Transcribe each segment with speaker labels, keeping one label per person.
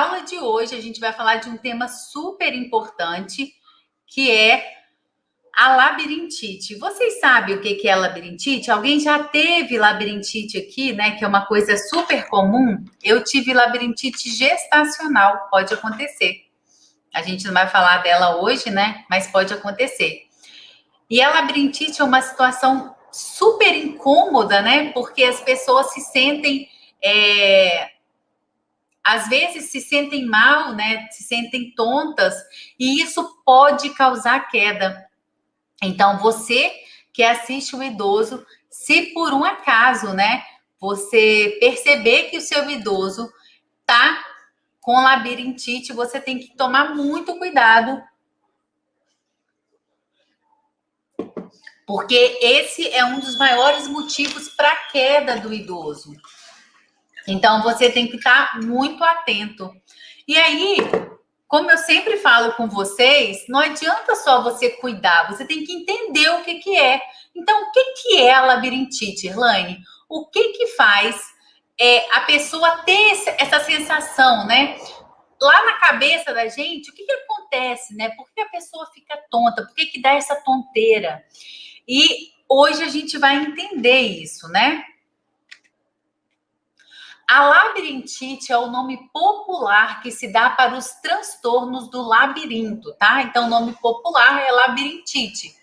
Speaker 1: aula de hoje a gente vai falar de um tema super importante, que é a labirintite. Vocês sabem o que é labirintite? Alguém já teve labirintite aqui, né? Que é uma coisa super comum. Eu tive labirintite gestacional, pode acontecer. A gente não vai falar dela hoje, né? Mas pode acontecer. E a labirintite é uma situação super incômoda, né? Porque as pessoas se sentem às vezes se sentem mal, né? Se sentem tontas, e isso pode causar queda. Então, você que assiste o idoso, se por um acaso, né, você perceber que o seu idoso tá com labirintite, você tem que tomar muito cuidado, porque esse é um dos maiores motivos para queda do idoso. Então, você tem que estar muito atento. E aí, como eu sempre falo com vocês, não adianta só você cuidar, você tem que entender o que é. Então, o que é a labirintite, Irlane? O que faz a pessoa ter essa sensação, né? Lá na cabeça da gente, o que acontece, né? Por que a pessoa fica tonta? Por que dá essa tonteira? E hoje a gente vai entender isso, né? A labirintite é o nome popular que se dá para os transtornos do labirinto, tá? Então, o nome popular é labirintite.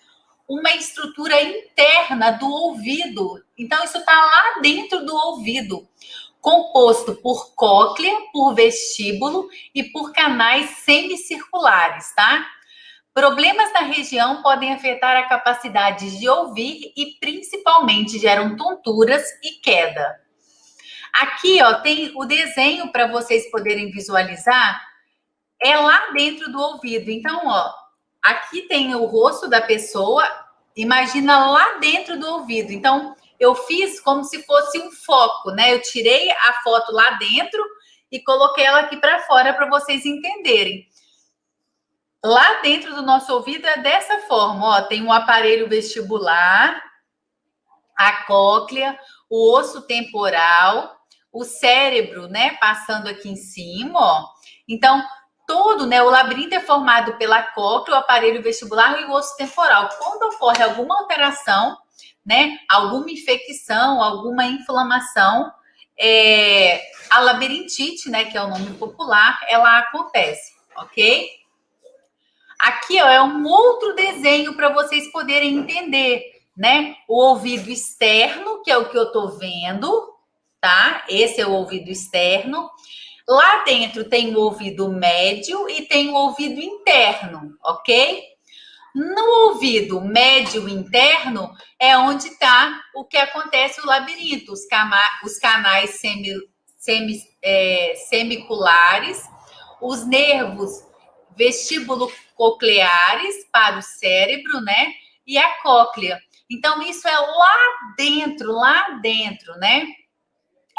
Speaker 1: Uma estrutura interna do ouvido. Então, isso está lá dentro do ouvido, composto por cóclea, por vestíbulo e por canais semicirculares, tá? Problemas na região podem afetar a capacidade de ouvir e, principalmente, geram tonturas e queda. Aqui, ó, tem o desenho para vocês poderem visualizar. É lá dentro do ouvido. Então, ó, aqui tem o rosto da pessoa. Imagina lá dentro do ouvido. Então, eu fiz como se fosse um foco, né? Eu tirei a foto lá dentro e coloquei ela aqui para fora para vocês entenderem. Lá dentro do nosso ouvido é dessa forma, ó. Tem o aparelho vestibular, a cóclea, o osso temporal, o cérebro, né, passando aqui em cima, ó. Então, todo, né, o labirinto é formado pela cóclea, o aparelho vestibular e o osso temporal. Quando ocorre alguma alteração, né, alguma infecção, alguma inflamação, a labirintite, né, que é o nome popular, ela acontece, ok? Aqui, ó, é um outro desenho para vocês poderem entender, né? O ouvido externo, que é o que eu tô vendo, tá? Esse é o ouvido externo. Lá dentro tem o ouvido médio e tem o ouvido interno, ok? No ouvido médio interno é onde está o que acontece o labirinto, os canais semiculares, os nervos vestíbulo-cocleares para o cérebro, né? E a cóclea. Então, isso é lá dentro, né?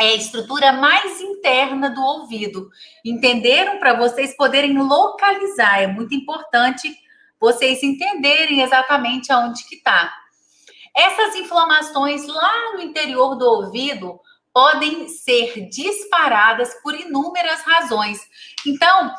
Speaker 1: É a estrutura mais interna do ouvido. Entenderam? Para vocês poderem localizar. É muito importante vocês entenderem exatamente aonde que está. Essas inflamações lá no interior do ouvido podem ser disparadas por inúmeras razões. Então,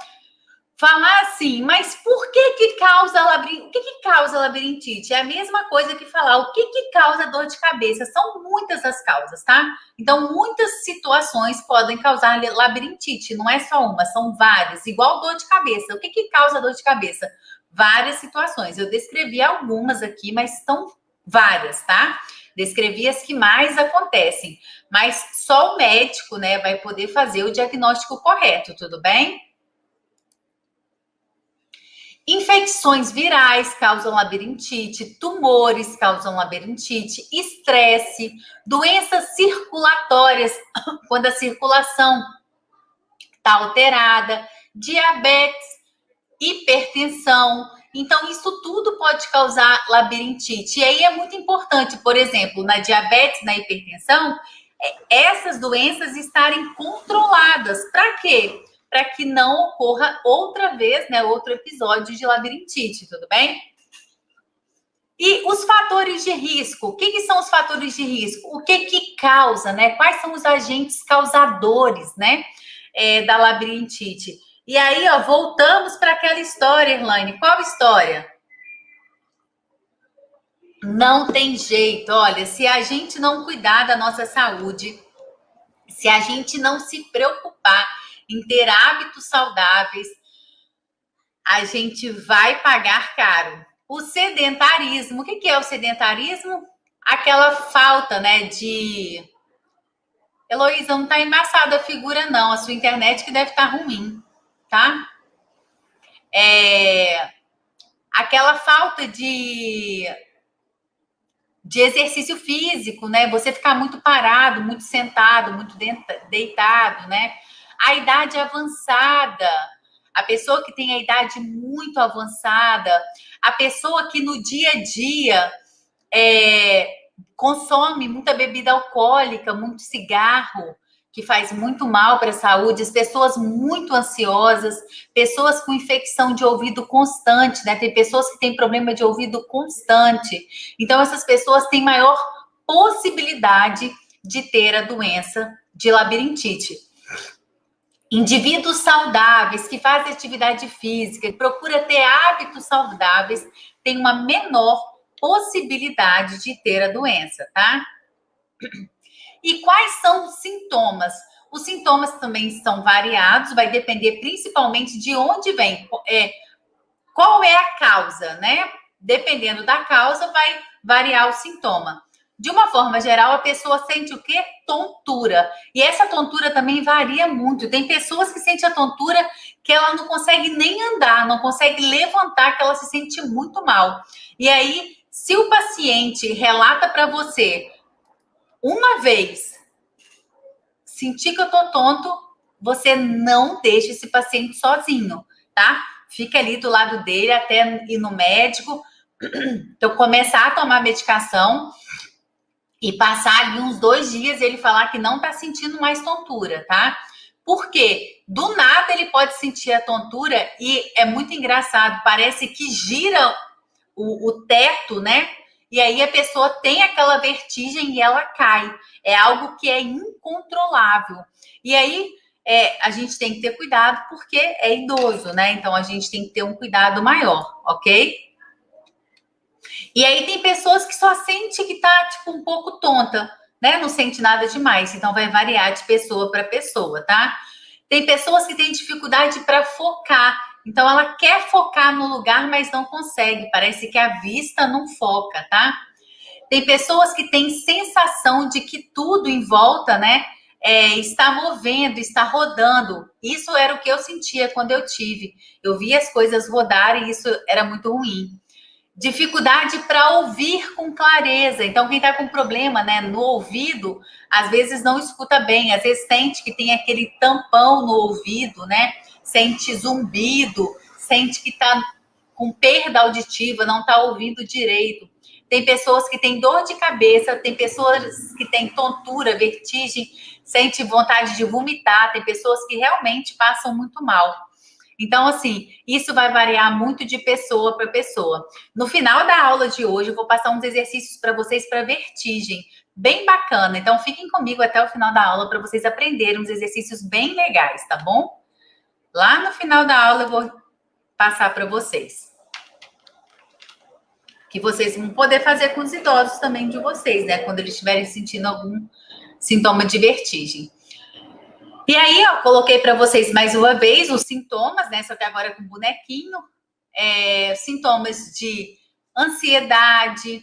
Speaker 1: falar assim, mas por que causa labirintite? O que causa labirintite? É a mesma coisa que falar o que causa dor de cabeça. São muitas as causas, tá? Então, muitas situações podem causar labirintite. Não é só uma, são várias. Igual dor de cabeça. O que causa dor de cabeça? Várias situações. Eu descrevi algumas aqui, mas são várias, tá? Descrevi as que mais acontecem. Mas só o médico, né, vai poder fazer o diagnóstico correto, tudo bem? Infecções virais causam labirintite, tumores causam labirintite, estresse, doenças circulatórias, quando a circulação está alterada, diabetes, hipertensão. Então, isso tudo pode causar labirintite. E aí é muito importante, por exemplo, na diabetes, na hipertensão, essas doenças estarem controladas. Para quê? Para que não ocorra outra vez, né, outro episódio de labirintite, tudo bem? E os fatores de risco? O que são os fatores de risco? O que causa, né? Quais são os agentes causadores, né? da labirintite. E aí, ó, voltamos para aquela história, Irlane. Qual história? Não tem jeito. Olha, se a gente não cuidar da nossa saúde, se a gente não se preocupar em ter hábitos saudáveis, a gente vai pagar caro. O sedentarismo, o que é o sedentarismo? Aquela falta, né, de... Heloísa, não tá embaçada a figura, não. A sua internet que deve estar ruim, tá? Aquela falta de exercício físico, né? Você ficar muito parado, muito sentado, muito deitado, né? A idade avançada, a pessoa que tem a idade muito avançada, a pessoa que no dia a dia consome muita bebida alcoólica, muito cigarro, que faz muito mal para a saúde, as pessoas muito ansiosas, pessoas com infecção de ouvido constante, né? Tem pessoas que têm problema de ouvido constante. Então, essas pessoas têm maior possibilidade de ter a doença de labirintite. Indivíduos saudáveis que fazem atividade física, que procura ter hábitos saudáveis, têm uma menor possibilidade de ter a doença, tá? E quais são os sintomas? Os sintomas também são variados, vai depender principalmente de onde vem, qual é a causa, né? Dependendo da causa, vai variar o sintoma. De uma forma geral, a pessoa sente o quê? Tontura. E essa tontura também varia muito. Tem pessoas que sentem a tontura que ela não consegue nem andar, não consegue levantar, que ela se sente muito mal. E aí, se o paciente relata para você uma vez, sentir que eu tô tonto, você não deixa esse paciente sozinho, tá? Fica ali do lado dele até ir no médico. Então, começar a tomar medicação e passar ali uns 2 dias e ele falar que não tá sentindo mais tontura, tá? Porque do nada ele pode sentir a tontura e é muito engraçado, parece que gira o teto, né? E aí a pessoa tem aquela vertigem e ela cai. É algo que é incontrolável. E aí a gente tem que ter cuidado porque é idoso, né? Então a gente tem que ter um cuidado maior, ok? E aí tem pessoas que só sente que tá, tipo, um pouco tonta, né? Não sente nada demais. Então vai variar de pessoa para pessoa, tá? Tem pessoas que têm dificuldade para focar. Então ela quer focar no lugar, mas não consegue. Parece que a vista não foca, tá? Tem pessoas que têm sensação de que tudo em volta, né, está movendo, está rodando. Isso era o que eu sentia quando eu tive. Eu via as coisas rodarem e isso era muito ruim. Dificuldade para ouvir com clareza. Então, quem está com problema, né, no ouvido, às vezes não escuta bem, às vezes sente que tem aquele tampão no ouvido, né? Sente zumbido, sente que está com perda auditiva, não está ouvindo direito. Tem pessoas que têm dor de cabeça, tem pessoas que têm tontura, vertigem, sente vontade de vomitar, tem pessoas que realmente passam muito mal. Então, assim, isso vai variar muito de pessoa para pessoa. No final da aula de hoje, eu vou passar uns exercícios para vocês para vertigem, bem bacana. Então, fiquem comigo até o final da aula para vocês aprenderem uns exercícios bem legais, tá bom? Lá no final da aula, eu vou passar para vocês. Que vocês vão poder fazer com os idosos também de vocês, né? Quando eles estiverem sentindo algum sintoma de vertigem. E aí, ó, coloquei para vocês mais uma vez os sintomas, né? Só que agora com bonequinho. Sintomas de ansiedade,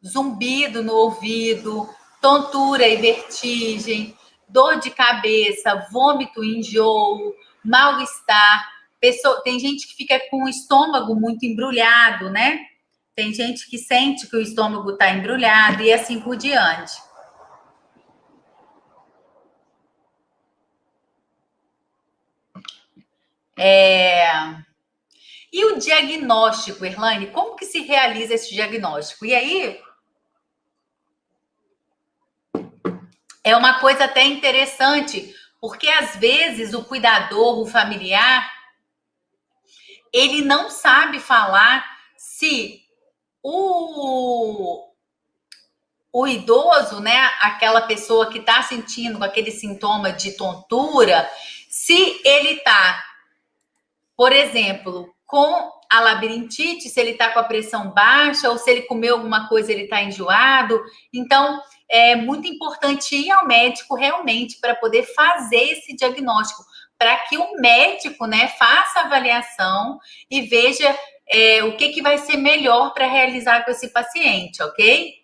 Speaker 1: zumbido no ouvido, tontura e vertigem, dor de cabeça, vômito e enjoo, mal-estar. Tem gente que fica com o estômago muito embrulhado, né? Tem gente que sente que o estômago está embrulhado e assim por diante. E o diagnóstico, Erlane, como que se realiza esse diagnóstico? E aí, é uma coisa até interessante, porque às vezes o cuidador, o familiar, ele não sabe falar se o idoso, né, aquela pessoa que está sentindo aquele sintoma de tontura, Se ele tá, por exemplo, com a labirintite, se ele está com a pressão baixa ou se ele comeu alguma coisa, ele está enjoado. Então, é muito importante ir ao médico realmente para poder fazer esse diagnóstico, para que o médico, né, faça a avaliação e veja o que vai ser melhor para realizar com esse paciente, ok?